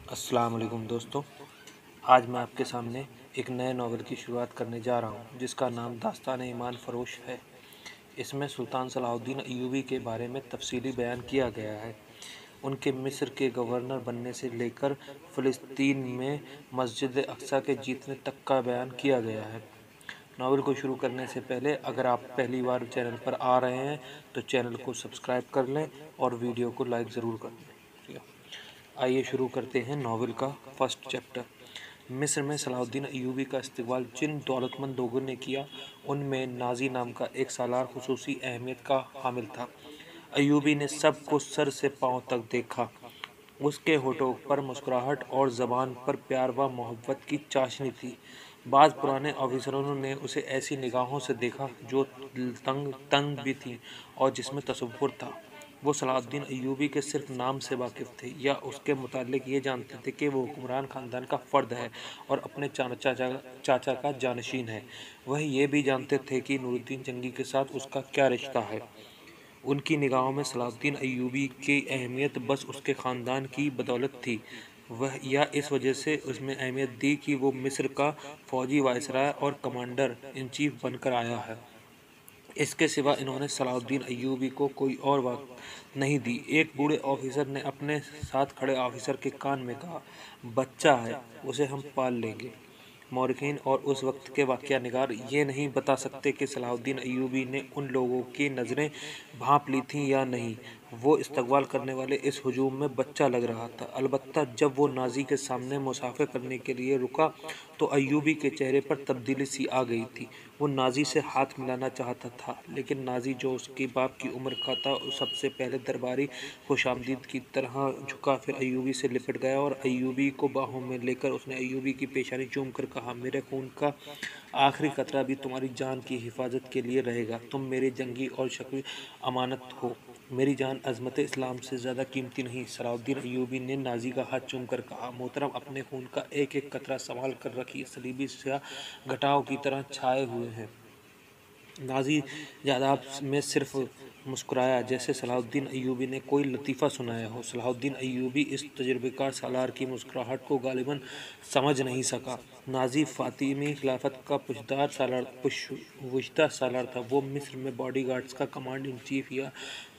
السلام علیکم دوستوں، آج میں آپ کے سامنے ایک نئے ناول کی شروعات کرنے جا رہا ہوں جس کا نام داستان ایمان فروش ہے۔ اس میں سلطان صلاح الدین ایوبی کے بارے میں تفصیلی بیان کیا گیا ہے، ان کے مصر کے گورنر بننے سے لے کر فلسطین میں مسجد اقصیٰ کے جیتنے تک کا بیان کیا گیا ہے۔ ناول کو شروع کرنے سے پہلے اگر آپ پہلی بار چینل پر آ رہے ہیں تو چینل کو سبسکرائب کر لیں اور ویڈیو کو لائک ضرور کر دیں۔ آئیے شروع کرتے ہیں ناول کا فرسٹ چیپٹر۔ مصر میں صلاح الدین ایوبی کا استقبال جن دولت مند لوگوں نے کیا ان میں نازی نام کا ایک سالار خصوصی اہمیت کا حامل تھا۔ ایوبی نے سب کو سر سے پاؤں تک دیکھا، اس کے ہونٹوں پر مسکراہٹ اور زبان پر پیار و محبت کی چاشنی تھی۔ بعض پرانے آفیسروں نے اسے ایسی نگاہوں سے دیکھا جو تنگ بھی تھیں اور جس میں تصور تھا۔ وہ صلاح الدین ایوبی کے صرف نام سے واقف تھے یا اس کے متعلق یہ جانتے تھے کہ وہ حکمران خاندان کا فرد ہے اور اپنے چاچا کا جانشین ہے۔ وہ یہ بھی جانتے تھے کہ نور الدین جنگی کے ساتھ اس کا کیا رشتہ ہے۔ ان کی نگاہوں میں صلاح الدین ایوبی کی اہمیت بس اس کے خاندان کی بدولت تھی یا اس وجہ سے اس میں اہمیت دی کہ وہ مصر کا فوجی وائسرائے اور کمانڈر ان چیف بن کر آیا ہے۔ اس کے سوا انہوں نے صلاح الدین ایوبی کو کوئی اور وقت نہیں دی۔ ایک بوڑھے آفیسر نے اپنے ساتھ کھڑے آفیسر کے کان میں کہا، بچہ ہے، اسے ہم پال لیں گے۔ مورخین اور اس وقت کے واقعہ نگار یہ نہیں بتا سکتے کہ صلاح الدین ایوبی نے ان لوگوں کی نظریں بھانپ لی تھیں یا نہیں۔ وہ استقبال کرنے والے اس ہجوم میں بچہ لگ رہا تھا۔ البتہ جب وہ نازی کے سامنے مصافحہ کرنے کے لیے رکا تو ایوبی کے چہرے پر تبدیلی سی آ گئی تھی۔ وہ نازی سے ہاتھ ملانا چاہتا تھا لیکن نازی جو اس کے باپ کی عمر کا تھا سب سے پہلے درباری خوش آمدید کی طرح جھکا، پھر ایوبی سے لپٹ گیا اور ایوبی کو باہوں میں لے کر اس نے ایوبی کی پیشانی چوم کر کہا، میرے خون کا آخری قطرہ بھی تمہاری جان کی حفاظت کے لیے رہے گا۔ تم میری جنگی اور شخصی امانت ہو، میری جان عظمت اسلام سے زیادہ قیمتی نہیں۔ صلاح الدین ایوبی نے نازی کا ہاتھ چوم کر کہا، محترم، اپنے خون کا ایک ایک قطرہ سنبھال کر رکھیے، صلیبی سیاہ گھٹاؤں کی طرح چھائے ہوئے ہیں۔ نازی جاداب میں صرف مسکرایا جیسے صلاح الدین ایوبی نے کوئی لطیفہ سنایا ہو۔ صلاح الدین ایوبی اس تجربہ کار سالار کی مسکراہٹ کو غالباً سمجھ نہیں سکا۔ نازی فاطمی خلافت کا پوشیدہ سالار تھا۔ وہ مصر میں باڈی گارڈز کا کمانڈر ان چیف یا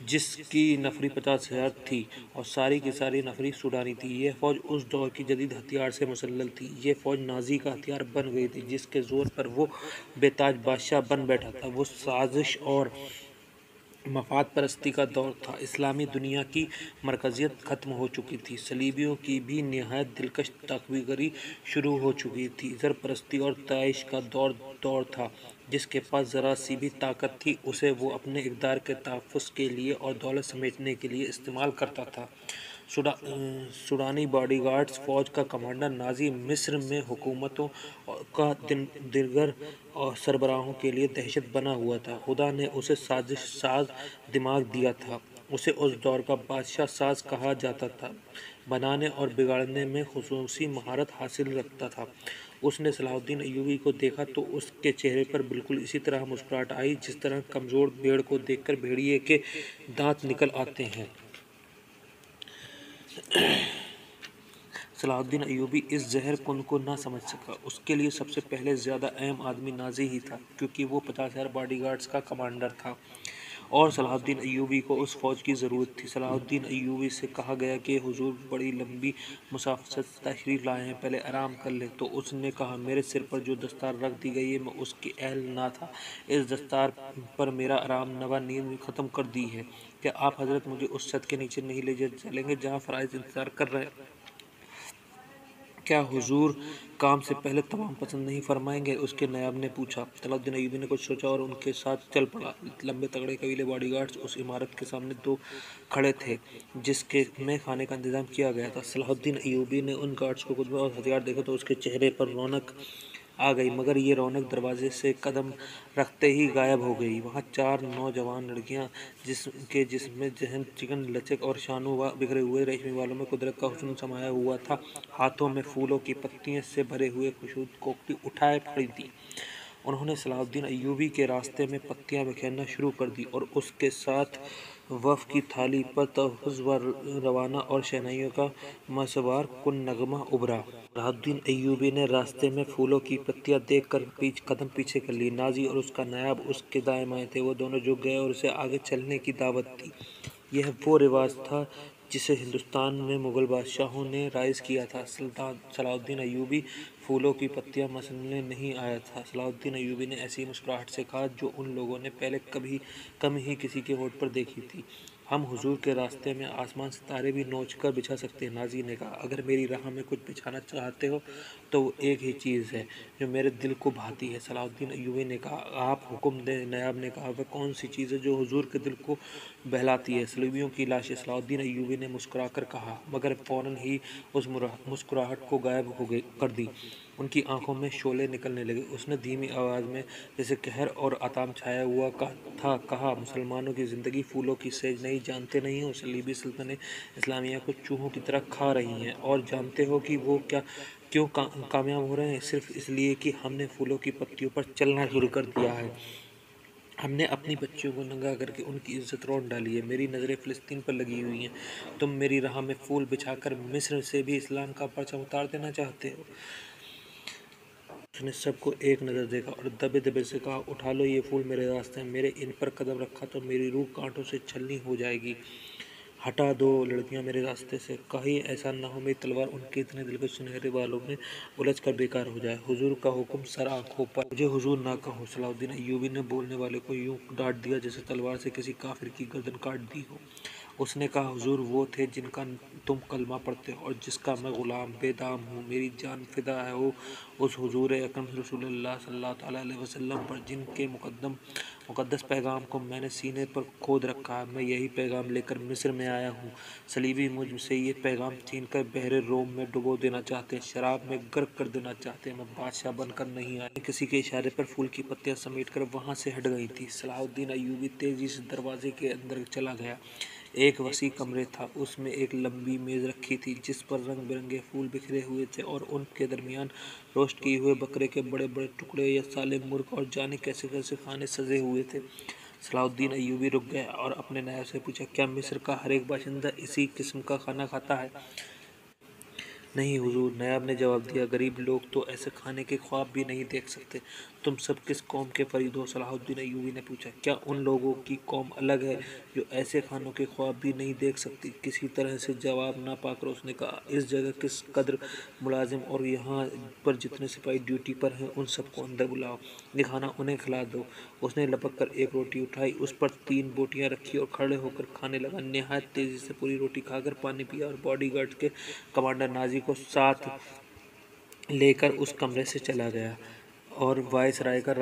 جس کی نفری 50,000 تھی اور ساری کی ساری نفری سوڈانی تھی۔ یہ فوج اس دور کی جدید ہتھیار سے مسلح تھی۔ یہ فوج نازی کا ہتھیار بن گئی تھی جس کے زور پر وہ بے تاج بادشاہ بن بیٹھا تھا۔ وہ سازش اور مفاد پرستی کا دور تھا۔ اسلامی دنیا کی مرکزیت ختم ہو چکی تھی۔ صلیبیوں کی بھی نہایت دلکش تقویگری شروع ہو چکی تھی۔ زر پرستی اور طائش کا دور تھا۔ جس کے پاس ذرا سی بھی طاقت تھی اسے وہ اپنے اقتدار کے تحفظ کے لیے اور دولت سمیٹنے کے لیے استعمال کرتا تھا۔ سوڈانی باڈی گارڈز فوج کا کمانڈر نازی مصر میں حکومتوں کا دیگر سربراہوں کے لیے دہشت بنا ہوا تھا۔ خدا نے اسے سازش ساز دماغ دیا تھا۔ اسے اس دور کا بادشاہ ساز کہا جاتا تھا۔ بنانے اور بگاڑنے میں خصوصی مہارت حاصل رکھتا تھا۔ اس نے صلاح الدین ایوبی کو دیکھا تو اس کے چہرے پر بالکل اسی طرح مسکراہٹ آئی جس طرح کمزور بھیڑ کو دیکھ کر بھیڑیے کے دانت نکل آتے ہیں۔ صلاح الدین ایوبی اس زہر کن کو نہ سمجھ سکا۔ اس کے لیے سب سے پہلے زیادہ اہم آدمی نازی ہی تھا کیونکہ وہ 50,000 باڈی گارڈز کا کمانڈر تھا اور صلاح الدین ایوبی کو اس فوج کی ضرورت تھی۔ صلاح الدین ایوبی سے کہا گیا کہ حضور بڑی لمبی مسافت سے تشریف لائے ہیں، پہلے آرام کر لیں۔ تو اس نے کہا، میرے سر پر جو دستار رکھ دی گئی ہے میں اس کی اہل نہ تھا۔ اس دستار پر میرا آرام نوا نیند ختم کر دی ہے۔ کیا آپ حضرت مجھے اس چھت کے نیچے نہیں لے چلیں گے جہاں فرائض انتظار کر رہے ہیں؟ کیا حضور کام سے پہلے تمام پسند نہیں فرمائیں گے؟ اس کے نائب نے پوچھا۔ صلاح الدین ایوبی نے کچھ سوچا اور ان کے ساتھ چل پڑا۔ لمبے تگڑے قبیلے باڈی گارڈز اس عمارت کے سامنے دو کھڑے تھے جس میں کھانے کا انتظام کیا گیا تھا۔ صلاح الدین ایوبی نے ان گارڈز کو خطبے اور ہتھیار دیکھے تو اس کے چہرے پر رونق آ گئی، مگر یہ رونق دروازے سے قدم رکھتے ہی غائب ہو گئی۔ وہاں 4 نوجوان لڑکیاں کے جسم میں چکن لچک اور شانوں بکھرے ہوئے ریشمی بالوں میں قدرت کا حسن سمایا ہوا تھا، ہاتھوں میں پھولوں کی پتیوں سے بھرے ہوئے کشادہ کوکٹل اٹھائے کھڑی تھیں۔ انہوں نے صلاح الدین ایوبی کے راستے میں پتیاں بکھیرنا شروع کر دی اور اس کے ساتھ وف کی تھالی پر تحفظ و روانہ اور شہنائیوں کا مسوار کن نغمہ ابھرا۔ صلاح الدین ایوبی نے راستے میں پھولوں کی پتیاں دیکھ کر قدم پیچھے کر لیے۔ نازی اور اس کا نائب اس کے دائیں بائیں تھے، وہ دونوں جھک گئے اور اسے آگے چلنے کی دعوت دی۔ یہ وہ رواج تھا جسے ہندوستان میں مغل بادشاہوں نے رائج کیا تھا۔ صلاح الدین ایوبی پھولوں کی پتیاں مسلنے نہیں آیا تھا۔ صلاح الدین ایوبی نے ایسی مسکراہٹ سے کہا جو ان لوگوں نے پہلے کم ہی کسی کے ہونٹ پر دیکھی تھی، ہم حضور کے راستے میں آسمان ستارے بھی نوچ کر بچھا سکتے ہیں۔ نازی نے کہا، اگر میری راہ میں کچھ بچھانا چاہتے ہو تو وہ ایک ہی چیز ہے جو میرے دل کو بھاتی ہے۔ صلاح الدین ایوبی نے کہا، آپ حکم دیں۔ نائب نے کہا، وہ کون سی چیز ہے جو حضور کے دل کو بہلاتی ہے؟ صلیبیوں کی لاشیں۔ صلاح الدین ایوبی نے مسکرا کر کہا، مگر فوراً ہی اس مسکراہٹ کو غائب کر دی۔ ان کی آنکھوں میں شعلے نکلنے لگے۔ اس نے دھیمی آواز میں جیسے قہر اور عطام چھایا ہوا تھا کہا، مسلمانوں کی زندگی پھولوں کی سیج نہیں، جانتے نہیں ہو صلیبی سلطنتیں اسلامیہ کو چوہوں کی طرح کھا رہی ہیں، اور جانتے ہو کہ وہ کیوں کامیاب ہو رہے ہیں؟ صرف اس لیے کہ ہم نے پھولوں کی پتیوں پر چلنا شروع کر دیا ہے۔ ہم نے اپنی بچیوں کو ننگا کر کے ان کی عزت رون ڈالی ہے۔ میری نظریں فلسطین پر لگی ہوئی ہیں، تم میری راہ میں پھول بچھا کر مصر سے بھی اسلام کا پرچم اتار دینا چاہتے ہو؟ اس نے سب کو ایک نظر دیکھا اور دبے دبے سے کہا، اٹھا لو یہ پھول، میرے راستے میں میرے ان پر قدم رکھا تو میری روح کانٹوں سے چھلنی ہو جائے گی۔ ہٹا دو لڑکیاں میرے راستے سے، کہیں ایسا نہ ہو میری تلوار ان کے اتنے دلکش سنہرے بالوں میں الجھ کر بیکار ہو جائے۔ حضور کا حکم سر آنکھوں پر۔ مجھے حضور نہ کہو۔ صلاح الدین ایوبی نے بولنے والے کو یوں ڈانٹ دیا جیسے تلوار سے کسی کافر کی گردن کاٹ دی ہو۔ اس نے کہا، حضور وہ تھے جن کا تم کلمہ پڑھتے ہو اور جس کا میں غلام بے دام ہوں۔ میری جان فدا ہو اس حضور اکرم رسول اللہ صلی اللہ تعالیٰ علیہ وسلم پر جن کے مقدس پیغام کو میں نے سینے پر کھود رکھا ہے۔ میں یہی پیغام لے کر مصر میں آیا ہوں۔ صلیبی مجھ سے یہ پیغام چھین کر بحر روم میں ڈبو دینا چاہتے ہیں، شراب میں غرق کر دینا چاہتے ہیں۔ میں بادشاہ بن کر نہیں آیا۔ کسی کے اشارے پر پھول کی پتیاں سمیٹ کر وہاں سے ہٹ گئی تھیں۔ صلاح الدین ایوبی تیزی سے دروازے کے اندر چلا گیا۔ ایک وسیع کمرہ تھا، اس میں ایک لمبی میز رکھی تھی جس پر رنگ برنگے پھول بکھرے ہوئے تھے اور ان کے درمیان روسٹ کیے ہوئے بکرے کے بڑے بڑے ٹکڑے یا سالے مرغ اور جانے کیسے کیسے کھانے سجے ہوئے تھے۔ صلاح الدین ایوبی رک گیا اور اپنے نائب سے پوچھا، کیا مصر کا ہر ایک باشندہ اسی قسم کا کھانا کھاتا ہے؟ نہیں حضور، نائب نے جواب دیا، غریب لوگ تو ایسے کھانے کے خواب بھی نہیں دیکھ سکتے۔ تم سب کس قوم کے فرید ہو؟ صلاح الدین ایوبی نے پوچھا، کیا ان لوگوں کی قوم الگ ہے جو ایسے کھانوں کے خواب بھی نہیں دیکھ سکتی؟ کسی طرح سے جواب نہ پا کر اس نے کہا، اس جگہ کس قدر ملازم اور یہاں پر جتنے سپاہی ڈیوٹی پر ہیں ان سب کو اندر بلاؤ، یہ کھانا انہیں کھلا دو۔ اس نے لپک کر ایک روٹی اٹھائی، اس پر 3 بوٹیاں رکھی اور کھڑے ہو کر کھانے لگا۔ نہایت تیزی سے پوری روٹی کھا کر پانی پیا اور باڈی گارڈ کے کمانڈر نازی کو ساتھ لے کر اس کمرے سے چلا گیا اور وائسرائے کا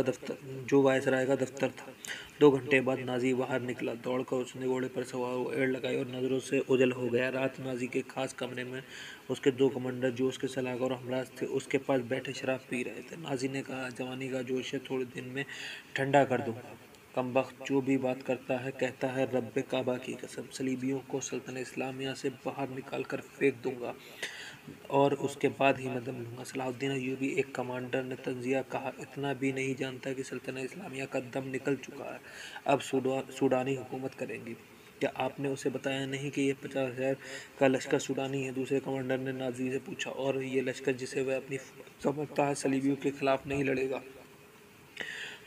دفتر تھا۔ 2 گھنٹے بعد نازی باہر نکلا۔ دوڑ کر اس نے گھوڑے پر سوار ہوا، ایڑ لگائی اور نظروں سے اوجھل ہو گیا۔ رات نازی کے خاص کمرے میں اس کے 2 کمانڈر جو اس کے سلاح اور ہمراز تھے اس کے پاس بیٹھے شراب پی رہے تھے۔ نازی نے کہا، جوانی کا جوش ہے، تھوڑے دن میں ٹھنڈا کر دوں گا۔ کمبخت، جو بھی بات کرتا ہے کہتا ہے رب کعبہ کی قسم، صلیبیوں کو سلطنت اسلامیہ سے باہر نکال کر پھینک دوں گا اور اس کے بعد ہی میں دم لوں گا۔ صلاح الدین ایوبی، ایک کمانڈر نے طنزیہ کہا، اتنا بھی نہیں جانتا کہ سلطنت اسلامیہ کا دم نکل چکا ہے، اب سوڈانی حکومت کریں گی؟ کیا آپ نے اسے بتایا نہیں کہ یہ 50,000 کا لشکر سوڈانی ہے؟ دوسرے کمانڈر نے نازی سے پوچھا، اور یہ لشکر جسے وہ اپنی فوج سمجھتا ہے صلیبیوں کے خلاف نہیں لڑے گا؟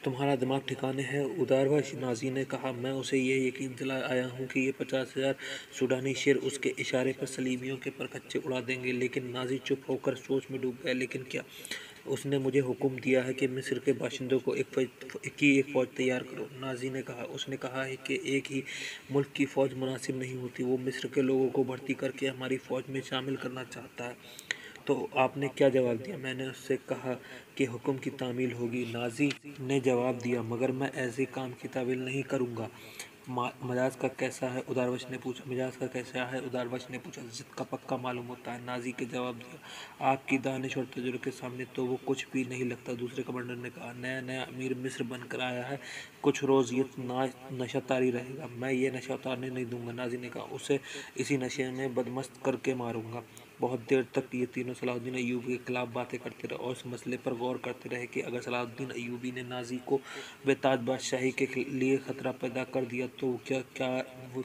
تمہارا دماغ ٹھکانے ہے اداروش؟ نازی نے کہا، میں اسے یہ یقین دلا آیا ہوں کہ یہ 50,000 سوڈانی شیر اس کے اشارے پر صلیبیوں کے پرچے اڑا دیں گے۔ لیکن نازی چپ ہو کر سوچ میں ڈوب گیا۔ لیکن کیا؟ اس نے مجھے حکم دیا ہے کہ مصر کے باشندوں کو ایک فوج تیار کرو۔ نازی نے کہا، اس نے کہا ہے کہ ایک ہی ملک کی فوج مناسب نہیں ہوتی، وہ مصر کے لوگوں کو بھرتی کر کے ہماری فوج میں شامل کرنا چاہتا ہے۔ تو آپ نے کیا جواب دیا؟ میں نے اس سے کہا کہ حکم کی تعمیل ہوگی۔ نازی نے جواب دیا، مگر میں ایسے کام کی تعمیل نہیں کروں گا۔ مزاج کا کیسا ہے؟ اداروش نے پوچھا۔ ضد کا پکا معلوم ہوتا ہے، نازی نے جواب دیا۔ آپ کی دانش اور تجربے کے سامنے تو وہ کچھ بھی نہیں لگتا۔ دوسرے کمانڈر نے کہا، نیا امیر مصر بن کر آیا ہے، کچھ روز یہ نشہ طاری رہے گا، میں یہ نشہ اتارنے نہیں دوں گا۔ نازی نے کہا، اسے اسی نشے میں بدمست کر کے ماروں گا۔ بہت دیر تک یہ تینوں صلاح الدین ایوبی کے خلاف باتیں کرتے رہے اور اس مسئلے پر غور کرتے رہے کہ اگر صلاح الدین ایوبی نے نازی کو بے تاج بادشاہی کے لیے خطرہ پیدا کر دیا تو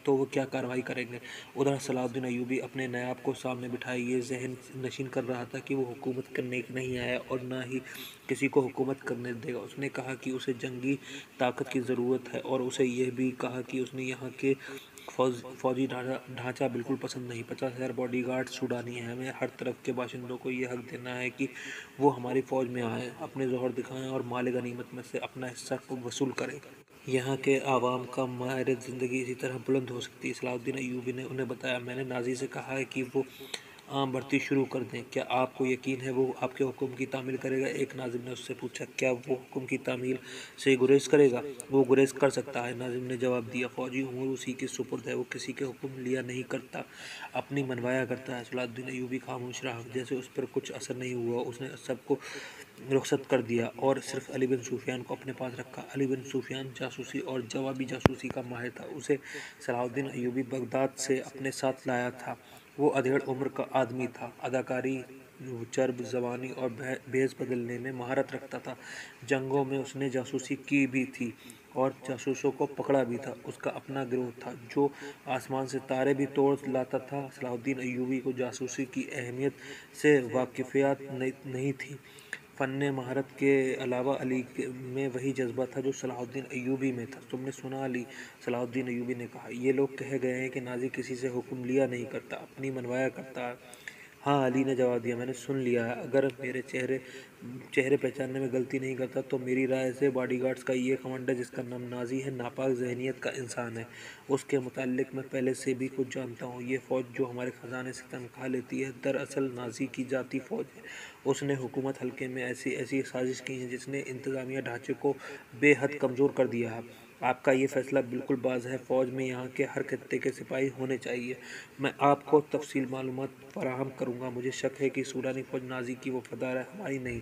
وہ کیا کارروائی کریں گے۔ ادھر صلاح الدین ایوبی اپنے نائب کو سامنے بٹھائے یہ ذہن نشین کر رہا تھا کہ وہ حکومت کرنے نہیں آیا اور نہ ہی کسی کو حکومت کرنے دے گا۔ اس نے کہا کہ اسے جنگی طاقت کی ضرورت ہے اور اسے یہ بھی کہا کہ اسے یہاں کے فوجی ڈھانچہ بالکل پسند نہیں۔ 50,000 باڈی گارڈ سوڈانی ہیں۔ ہمیں ہر طرف کے باشندوں کو یہ حق دینا ہے کہ وہ ہماری فوج میں آئیں، اپنے ظہور دکھائیں اور مال غنیمت میں سے اپنا حصہ وصول کریں۔ یہاں کے عوام کا معیار زندگی اسی طرح بلند ہو سکتی ہے۔ صلاح الدین ایوبی نے انہیں بتایا، میں نے نازی سے کہا ہے کہ وہ عام بھرتی شروع کر دیں۔ کیا آپ کو یقین ہے وہ آپ کے حکم کی تعمیل کرے گا؟ ایک ناظم نے اس سے پوچھا، کیا وہ حکم کی تعمیل سے گریز کرے گا؟ وہ گریز کر سکتا ہے، ناظم نے جواب دیا۔ فوجی امور اسی کے سپرد ہے، وہ کسی کے حکم لیا نہیں کرتا، اپنی منوایا کرتا ہے۔ صلاح الدین ایوبی خاموش رہا، جیسے اس پر کچھ اثر نہیں ہوا۔ اس نے سب کو رخصت کر دیا اور صرف علی بن سفیان کو اپنے پاس رکھا۔ علی بن سفیان جاسوسی اور جوابی جاسوسی کا ماہر تھا۔ اسے صلاح الدین ایوبی بغداد سے اپنے ساتھ لایا تھا۔ وہ ادھیڑ عمر کا آدمی تھا، اداکاری، چرب زبانی اور بھیس بدلنے میں مہارت رکھتا تھا۔ جنگوں میں اس نے جاسوسی کی بھی تھی اور جاسوسوں کو پکڑا بھی تھا۔ اس کا اپنا گروہ تھا جو آسمان سے تارے بھی توڑ لاتا تھا۔ صلاح الدین ایوبی کو جاسوسی کی اہمیت سے واقفیت نہیں تھی۔ فن مہارت کے علاوہ علی میں وہی جذبہ تھا جو صلاح الدین ایوبی میں تھا۔ تم نے سنا علی، صلاح الدین ایوبی نے کہا، یہ لوگ کہہ گئے ہیں کہ نازی کسی سے حکم لیا نہیں کرتا، اپنی منوایا کرتا ہے۔ ہاں، علی نے جواب دیا، میں نے سن لیا ہے۔ اگر میرے چہرے پہچاننے میں غلطی نہیں کرتا تو میری رائے سے باڈی گارڈز کا یہ کمانڈر جس کا نام نازی ہے، ناپاک ذہنیت کا انسان ہے۔ اس کے متعلق میں پہلے سے بھی کچھ جانتا ہوں۔ یہ فوج جو ہمارے خزانے سے تنخواہ لیتی ہے، دراصل نازی کی ذاتی فوج ہے۔ اس نے حکومت حلقے میں ایسی سازش کی ہے جس نے انتظامیہ ڈھانچے کو بے حد کمزور کر دیا ہے۔ آپ کا یہ فیصلہ بالکل باز ہے۔ فوج میں یہاں کے ہر خطے کے سپاہی ہونے چاہیے۔ میں آپ کو تفصیل معلومات فراہم کروں گا۔ مجھے شک ہے کہ سوڈانی فوج نازی کی وفادار ہے، ہماری نہیں۔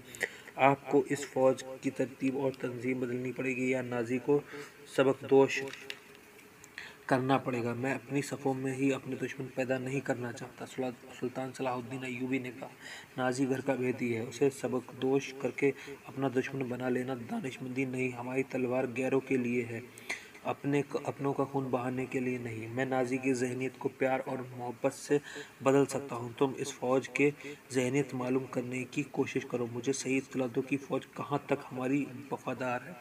آپ کو اس فوج کی ترتیب اور تنظیم بدلنی پڑے گی یا نازی کو سبکدوش کرنا پڑے گا۔ میں اپنی صفوں میں ہی اپنے دشمن پیدا نہیں کرنا چاہتا۔ سلطان صلاح الدین ایوبی نے کہا، نازی گھر کا بھیدی ہے، اسے سبکدوش کر کے اپنا دشمن بنا لینا دانشمندی نہیں۔ ہماری تلوار غیروں کے لیے ہے، اپنوں کا خون بہانے کے لیے نہیں۔ میں نازی کی ذہنیت کو پیار اور محبت سے بدل سکتا ہوں۔ تم اس فوج کی ذہنیت معلوم کرنے کی کوشش کرو، مجھے صحیح اطلاع دو کہ فوج کہاں تک ہماری وفادار ہے۔